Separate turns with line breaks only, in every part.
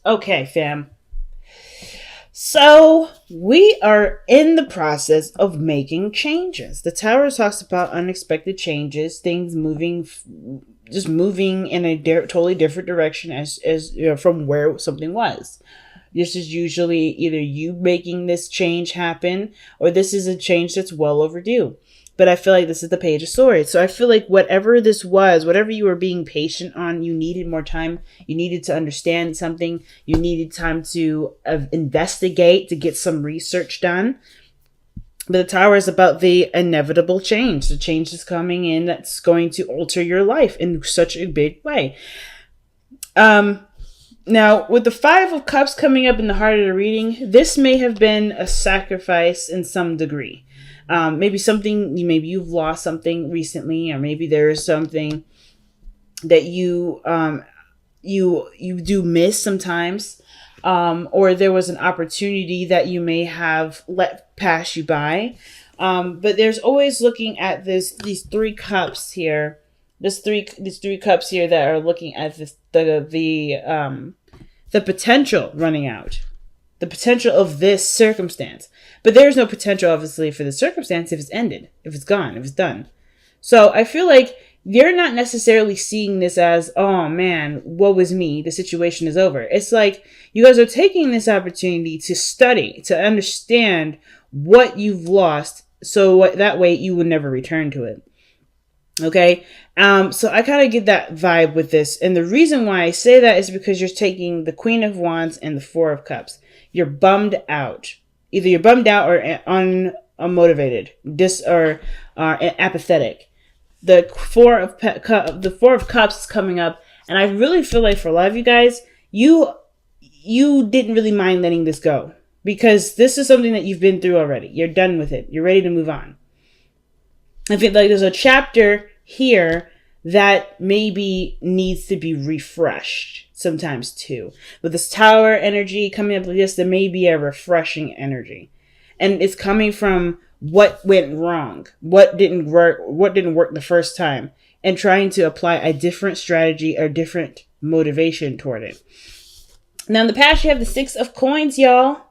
Okay, fam. So we are in the process of making changes. The Tower talks about unexpected changes, things moving, just moving in a totally different direction as you know, from where something was. This is usually either you making this change happen or this is a change that's well overdue. But I feel like this is the Page of Swords. So I feel like whatever this was, whatever you were being patient on, you needed more time. You needed to understand something. You needed time to investigate, to get some research done. But the Tower is about the inevitable change. The change is coming in that's going to alter your life in such a big way. Now, with the Five of Cups coming up in the heart of the reading, this may have been a sacrifice in some degree. Maybe you've lost something recently, or maybe there is something that you do miss sometimes, or there was an opportunity that you may have let pass you by. But there's always looking at these three cups here. These three cups here that are looking at the potential running out, the potential of this circumstance. But there's no potential, obviously, for the circumstance if it's ended, if it's gone, if it's done. So I feel like you're not necessarily seeing this as, oh man, woe is me, the situation is over. It's like you guys are taking this opportunity to study, to understand what you've lost, so that way you will never return to it. Okay. So I kind of get that vibe with this. And the reason why I say that is because you're taking the Queen of Wands and the Four of Cups. You're bummed out. Either you're bummed out or unmotivated, or apathetic. The Four of Cups is coming up. And I really feel like for a lot of you guys, you didn't really mind letting this go, because this is something that you've been through already. You're done with it. You're ready to move on. I feel like there's a chapter here that maybe needs to be refreshed sometimes too. With this Tower energy coming up like this, there may be a refreshing energy. And it's coming from what went wrong, what didn't work the first time, and trying to apply a different strategy or different motivation toward it. Now in the past, you have the Six of Coins, y'all.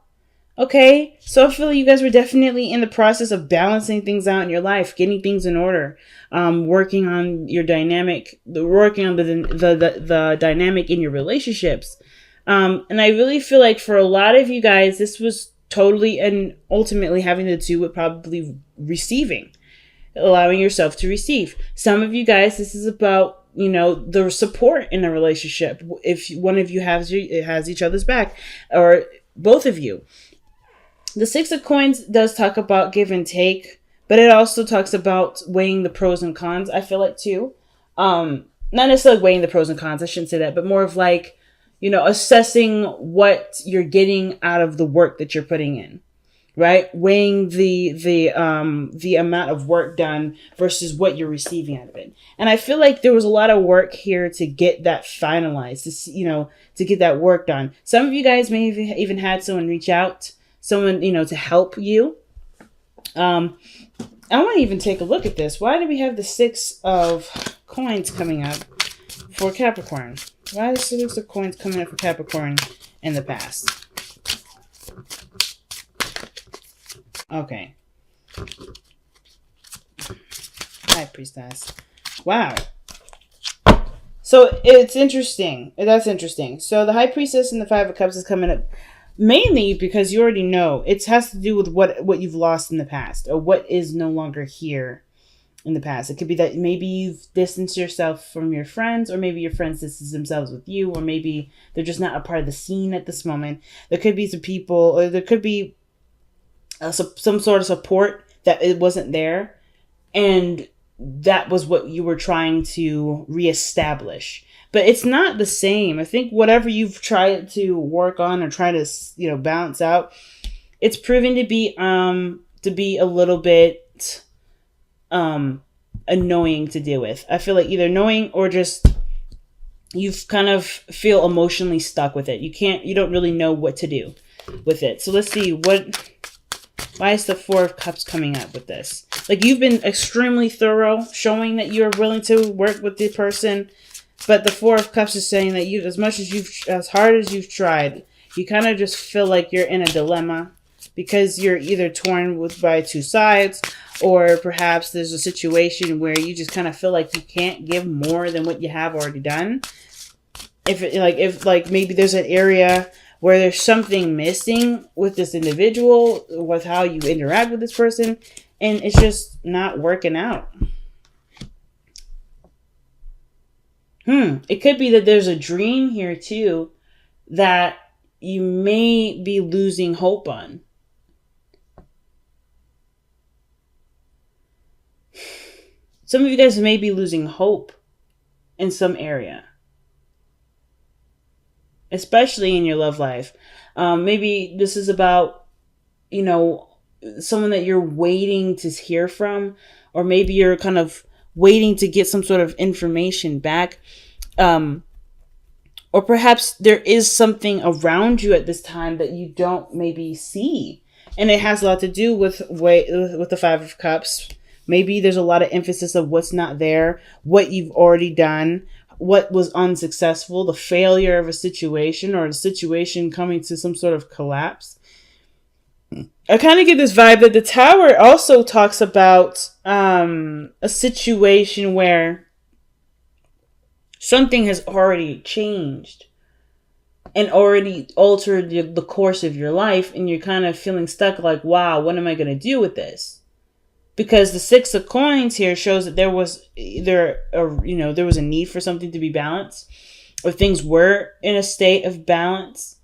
Okay, so I feel like you guys were definitely in the process of balancing things out in your life, getting things in order, working on your dynamic, working on the dynamic in your relationships. And I really feel like for a lot of you guys, this was totally and ultimately having to do with probably receiving, allowing yourself to receive. Some of you guys, this is about, the support in a relationship. If one of you has each other's back, or both of you. The Six of Coins does talk about give and take, but it also talks about weighing the pros and cons, I feel like, too. Not necessarily weighing the pros and cons, I shouldn't say that, but more of like, assessing what you're getting out of the work that you're putting in, right? Weighing the amount of work done versus what you're receiving out of it. And I feel like there was a lot of work here to get that finalized, to get that work done. Some of you guys may have even had someone reach out, someone, to help you. I want to even take a look at this. Why do we have the Six of Coins coming up for Capricorn? Why is the Six of Coins coming up for Capricorn in the past? Okay. High Priestess. Wow. So it's interesting. That's interesting. So the High Priestess and the Five of Cups is coming up. Mainly because you already know it has to do with what you've lost in the past, or what is no longer here in the past. It could be that maybe you've distanced yourself from your friends, or maybe your friends distance themselves with you, or maybe they're just not a part of the scene at this moment. There could be some people, or there could be some sort of support that it wasn't there, and that was what you were trying to reestablish. But it's not the same. I think whatever you've tried to work on or try to, balance out, it's proven to be a little bit annoying to deal with. I feel like either annoying or just you've kind of feel emotionally stuck with it. You don't really know what to do with it. So let's see why is the Four of Cups coming up with this? Like, you've been extremely thorough, showing that you're willing to work with the person. But the Four of Cups is saying that as hard as you've tried, you kind of just feel like you're in a dilemma because you're either torn by two sides, or perhaps there's a situation where you just kind of feel like you can't give more than what you have already done. If maybe there's an area where there's something missing with this individual, with how you interact with this person, and it's just not working out. It could be that there's a dream here too that you may be losing hope on. Some of you guys may be losing hope in some area, especially in your love life. Maybe this is about, someone that you're waiting to hear from, or maybe you're kind of waiting to get some sort of information back. Or perhaps there is something around you at this time that you don't maybe see. And it has a lot to do with the Five of Cups. Maybe there's a lot of emphasis of what's not there, what you've already done, what was unsuccessful, the failure of a situation, or the situation coming to some sort of collapse. I kind of get this vibe that the Tower also talks about a situation where something has already changed and already altered the course of your life, and you're kind of feeling stuck like, wow, what am I going to do with this? Because the Six of Coins here shows that there was there was a need for something to be balanced, or things were in a state of balance,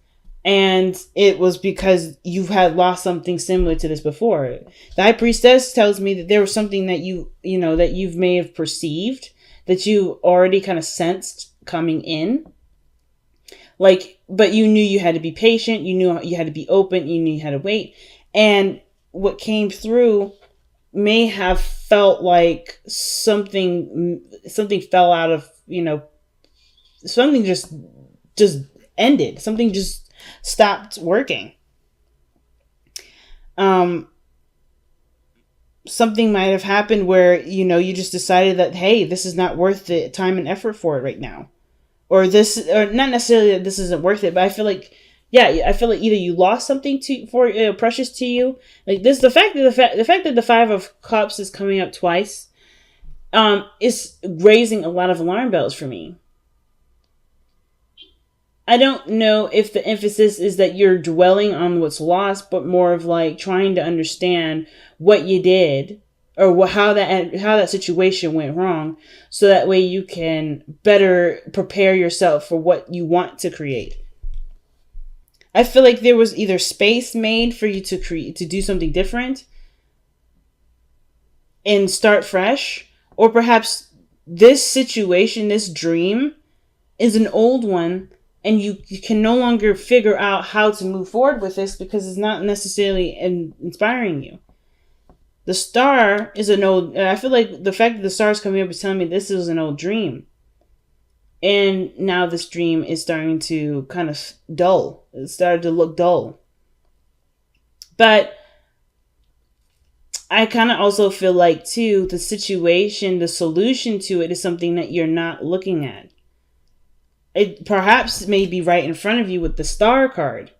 and it was because you had lost something similar to this before. The High Priestess tells me that there was something that you may have perceived, that you already kind of sensed coming in. But you knew you had to be patient, you knew you had to be open, you knew you had to wait. And what came through may have felt like something fell out of, something just ended. Something just stopped working. Something might have happened where, you just decided that, hey, this is not worth the time and effort for it right now. Or not necessarily that this isn't worth it, but I feel like either you lost something precious to you, like this. The fact that the Five of Cups is coming up twice, is raising a lot of alarm bells for me. I don't know if the emphasis is that you're dwelling on what's lost, but more of like trying to understand what you did, or how that situation went wrong, so that way you can better prepare yourself for what you want to create. I feel like there was either space made for you to do something different and start fresh, or perhaps this situation, this dream, is an old one, and you can no longer figure out how to move forward with this because it's not necessarily inspiring you. The Star is an old... I feel like the fact that the Star is coming up is telling me this is an old dream. And now this dream is starting to kind of dull. It started to look dull. But I kind of also feel like, too, the situation, the solution to it is something that you're not looking at. It perhaps may be right in front of you with the Star card.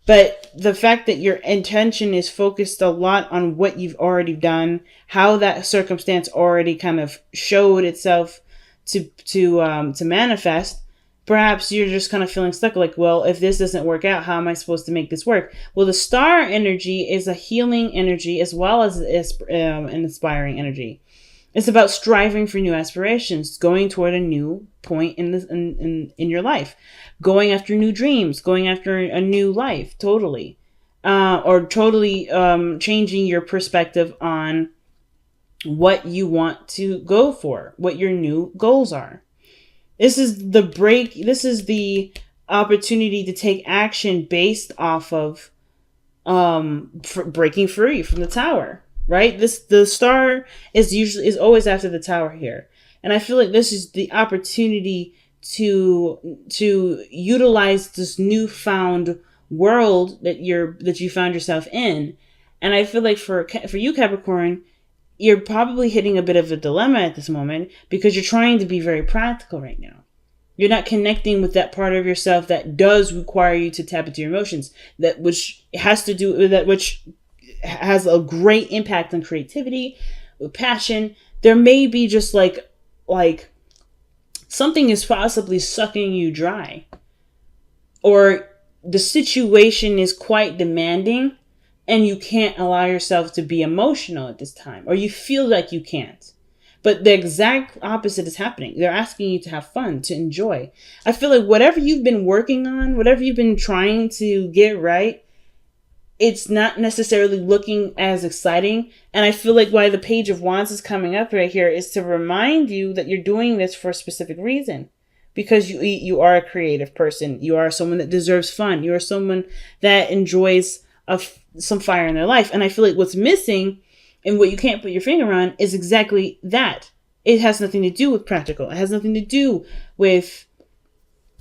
But the fact that your intention is focused a lot on what you've already done, how that circumstance already kind of showed itself to manifest, perhaps you're just kind of feeling stuck. Like, well, if this doesn't work out, how am I supposed to make this work? Well, the Star energy is a healing energy as well as an inspiring energy. It's about striving for new aspirations, going toward a new point in your life, going after new dreams, going after a new life, totally, or totally changing your perspective on what you want to go for, what your new goals are. This is the break. This is the opportunity to take action based off of breaking free from the Tower. Right? The Star is always after the Tower here. And I feel like this is the opportunity to utilize this newfound world that you found yourself in. And I feel like for you, Capricorn, you're probably hitting a bit of a dilemma at this moment because you're trying to be very practical right now. You're not connecting with that part of yourself that does require you to tap into your emotions, that which has to do with that, which has a great impact on creativity, with passion. There may be just like something is possibly sucking you dry, or the situation is quite demanding and you can't allow yourself to be emotional at this time, or you feel like you can't. But the exact opposite is happening. They're asking you to have fun, to enjoy. I feel like whatever you've been working on, whatever you've been trying to get right, it's not necessarily looking as exciting. And I feel like why the Page of Wands is coming up right here is to remind you that you're doing this for a specific reason. Because you are a creative person. You are someone that deserves fun. You are someone that enjoys some fire in their life. And I feel like what's missing and what you can't put your finger on is exactly that. It has nothing to do with practical. It has nothing to do with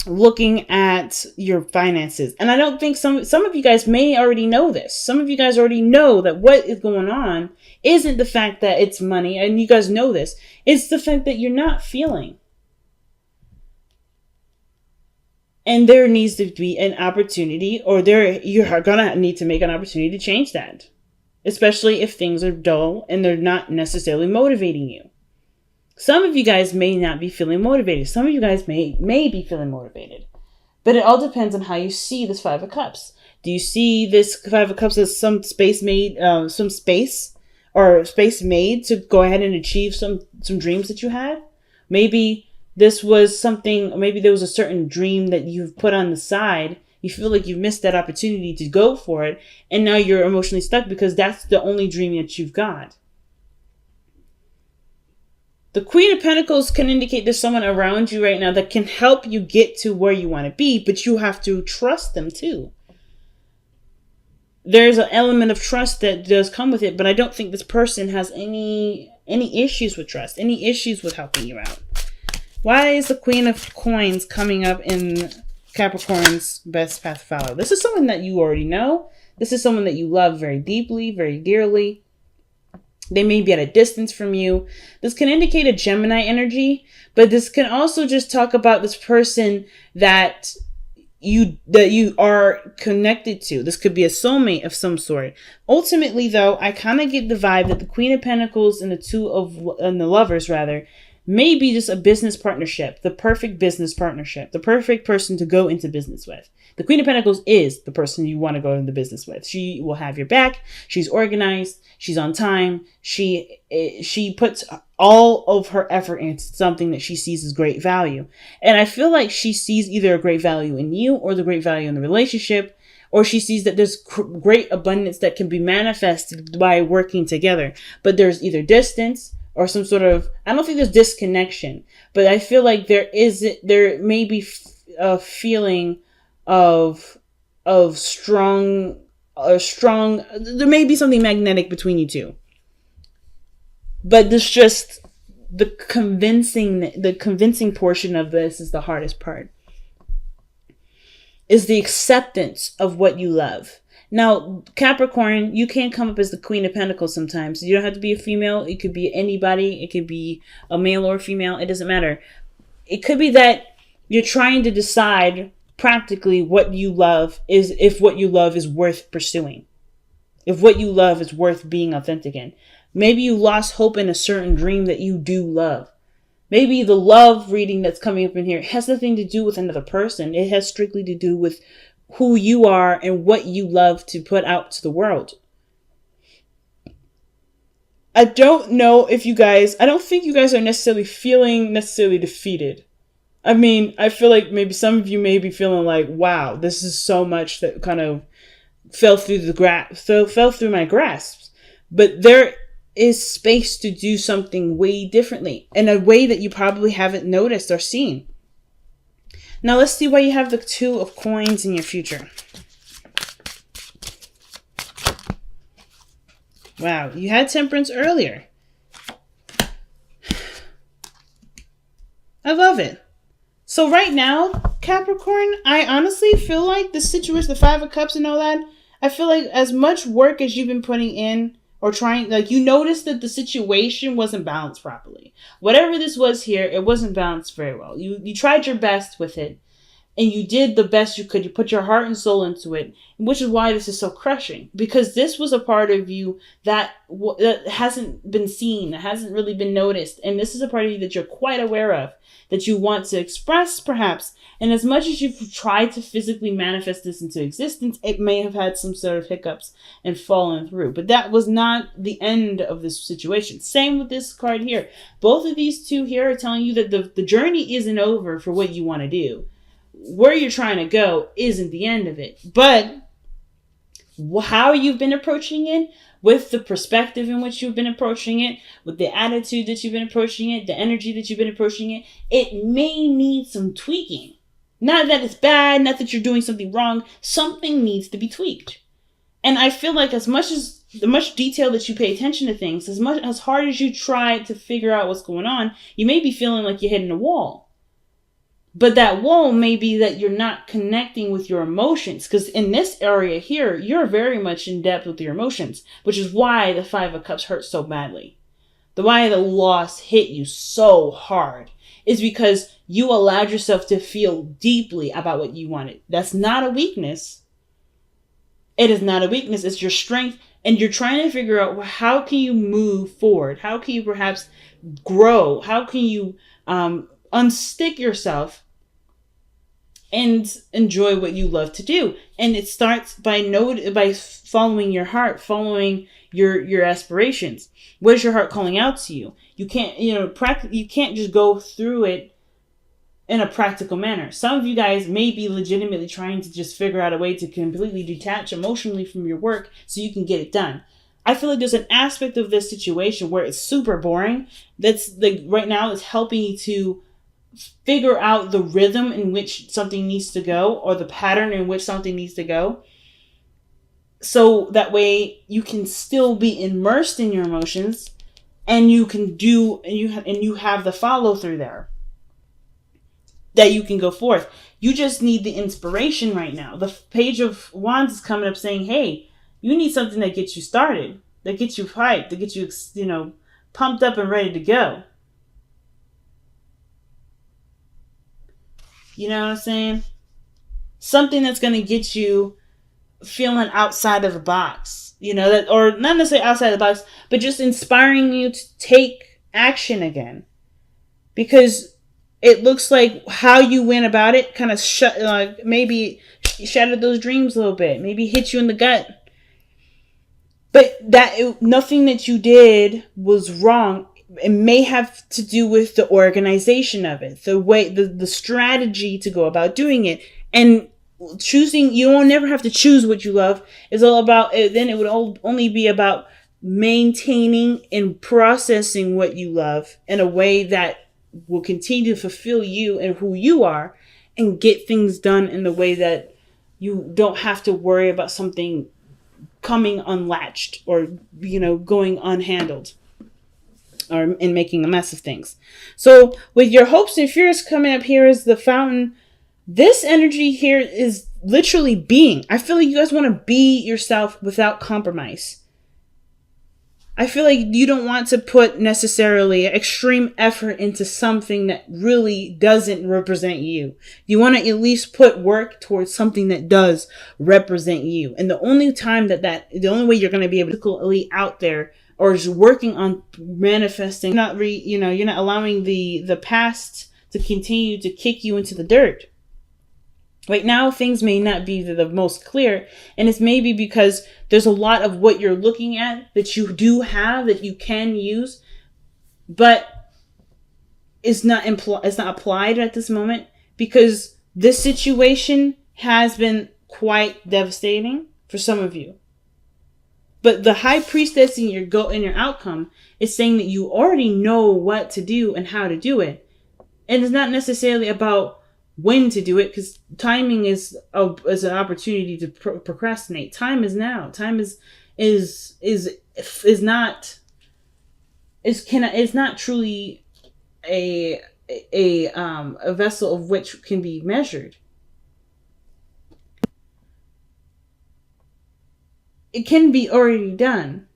looking at your finances. And I don't think some of you guys may already know this. Some of you guys already know that what is going on isn't the fact that it's money, and you guys know this. It's the fact that you're not feeling. And there needs to be an opportunity, or you're gonna need to make an opportunity to change that. Especially if things are dull and they're not necessarily motivating you. Some of you guys may not be feeling motivated. Some of you guys may be feeling motivated. But it all depends on how you see this Five of Cups. Do you see this Five of Cups as some space made to go ahead and achieve some dreams that you had? Maybe this was something, maybe there was a certain dream that you've put on the side. You feel like you've missed that opportunity to go for it. And now you're emotionally stuck because that's the only dream that you've got. The Queen of Pentacles can indicate there's someone around you right now that can help you get to where you want to be, but you have to trust them too. There's an element of trust that does come with it, but I don't think this person has any issues with trust, any issues with helping you out. Why is the Queen of Coins coming up in Capricorn's best path to follow? This is someone that you already know. This is someone that you love very deeply, very dearly. They may be at a distance from you. This can indicate a Gemini energy, but this can also just talk about this person that you are connected to. This could be a soulmate of some sort. Ultimately, though, I kind of get the vibe that the Queen of Pentacles and the Lovers rather may be just a business partnership, the perfect business partnership, the perfect person to go into business with. The Queen of Pentacles is the person you want to go into business with. She will have your back. She's organized. She's on time. She puts all of her effort into something that she sees as great value. And I feel like she sees either a great value in you or the great value in the relationship, or she sees that there's great abundance that can be manifested by working together. But there's either distance or some sort of, I don't think there's disconnection, but I feel like there may be a feeling of strong, there may be something magnetic between you two. But this just, the convincing portion of this is the hardest part. Is the acceptance of what you love. Now, Capricorn, you can come up as the Queen of Pentacles sometimes. You don't have to be a female. It could be anybody. It could be a male or a female. It doesn't matter. It could be that you're trying to decide practically what you love is, if what you love is worth pursuing. If what you love is worth being authentic in. Maybe you lost hope in a certain dream that you do love. Maybe the love reading that's coming up in here has nothing to do with another person. It has strictly to do with who you are and what you love to put out to the world. I don't know if I don't think you guys are necessarily feeling defeated. I mean, I feel like maybe some of you may be feeling like, wow, this is so much that kind of fell through my grasp. But there is space to do something way differently in a way that you probably haven't noticed or seen. Now let's see why you have the Two of Coins in your future. Wow, you had Temperance earlier. I love it. So right now, Capricorn, I honestly feel like the situation, the Five of Cups and all that, I feel like as much work as you've been putting in or trying, like, you noticed that the situation wasn't balanced properly. Whatever this was here, it wasn't balanced very well. You tried your best with it, and you did the best you could. You put your heart and soul into it, which is why this is so crushing, because this was a part of you that hasn't been seen, that hasn't really been noticed, and this is a part of you that you're quite aware of, that you want to express, perhaps. And as much as you've tried to physically manifest this into existence, it may have had some sort of hiccups and fallen through. But that was not the end of this situation. Same with this card here. Both of these two here are telling you that the journey isn't over for what you want to do. Where you're trying to go isn't the end of it. But how you've been approaching it, with the perspective in which you've been approaching it, with the attitude that you've been approaching it, the energy that you've been approaching it, it may need some tweaking. Not that it's bad, not that you're doing something wrong. Something needs to be tweaked. And I feel like the much detail that you pay attention to things, as hard as you try to figure out what's going on, you may be feeling like you're hitting a wall. But that wall may be that you're not connecting with your emotions. Because in this area here, you're very much in depth with your emotions, which is why the Five of Cups hurt so badly. Why the loss hit you so hard is because you allowed yourself to feel deeply about what you wanted. That's not a weakness. It is not a weakness. It's your strength. And you're trying to figure out, how can you move forward? How can you perhaps grow? How can you unstick yourself and enjoy what you love to do? And it starts by following your heart, following your aspirations. What is your heart calling out to you? You can't, you can't just go through it in a practical manner. Some of you guys may be legitimately trying to just figure out a way to completely detach emotionally from your work so you can get it done. I feel like there's an aspect of this situation where it's super boring. That's like right now it's helping you to figure out the rhythm in which something needs to go, or the pattern in which something needs to go. So that way you can still be immersed in your emotions, and you can do, and you have the follow through there, that you can go forth. You just need the inspiration right now. The Page of Wands is coming up saying, hey, you need something that gets you started, that gets you hyped, that gets you, pumped up and ready to go. You know what I'm saying? Something that's going to get you feeling outside of the box, or not necessarily outside the box, but just inspiring you to take action again. Because it looks like how you went about it kind of maybe shattered those dreams a little bit, maybe hit you in the gut. But nothing that you did was wrong. It may have to do with the organization of it, the way, the strategy to go about doing it. And choosing, you won't never have to choose what you love. It's all about, then it would only be about maintaining and processing what you love in a way that will continue to fulfill you and who you are, and get things done in the way that you don't have to worry about something coming unlatched or, going unhandled, and making a mess of things. So with your hopes and fears coming up here is the Fountain. This energy here is literally being. I feel like you guys want to be yourself without compromise. I feel like you don't want to put necessarily extreme effort into something that really doesn't represent you. You want to at least put work towards something that does represent you. And the only way you're going to be able to be out there, or just working on manifesting, you're not allowing the past to continue to kick you into the dirt. Right now, things may not be the most clear, and it's maybe because there's a lot of what you're looking at that you do have, that you can use, but it's not applied at this moment, because this situation has been quite devastating for some of you. But the High Priestess in your outcome is saying that you already know what to do and how to do it. And it's not necessarily about when to do it, because timing is an opportunity to procrastinate. Time is now. Time is not truly a vessel of which can be measured. It can be already done.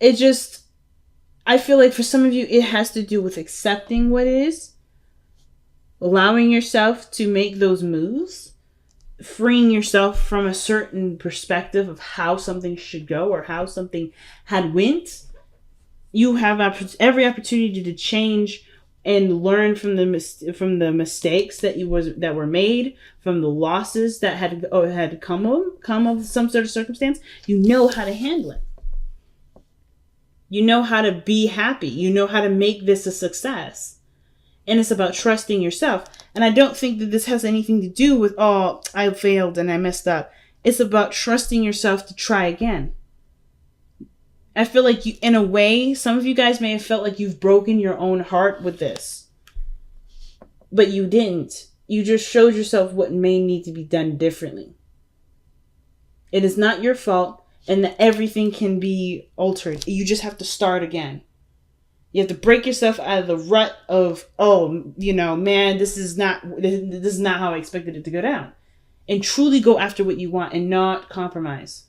it just, I feel like for some of you, it has to do with accepting what is, allowing yourself to make those moves, freeing yourself from a certain perspective of how something should go or how something had went. You have every opportunity to change and learn from the mistakes that were made, from the losses that had come of some sort of circumstance. You know how to handle it. You know how to be happy. You know how to make this a success. And it's about trusting yourself. And I don't think that this has anything to do with, oh, I failed and I messed up. It's about trusting yourself to try again. I feel like you, in a way, some of you guys may have felt like you've broken your own heart with this. But you didn't. You just showed yourself what may need to be done differently. It is not your fault, and that everything can be altered. You just have to start again. You have to break yourself out of the rut of, oh, man, this is not how I expected it to go down. And truly go after what you want and not compromise.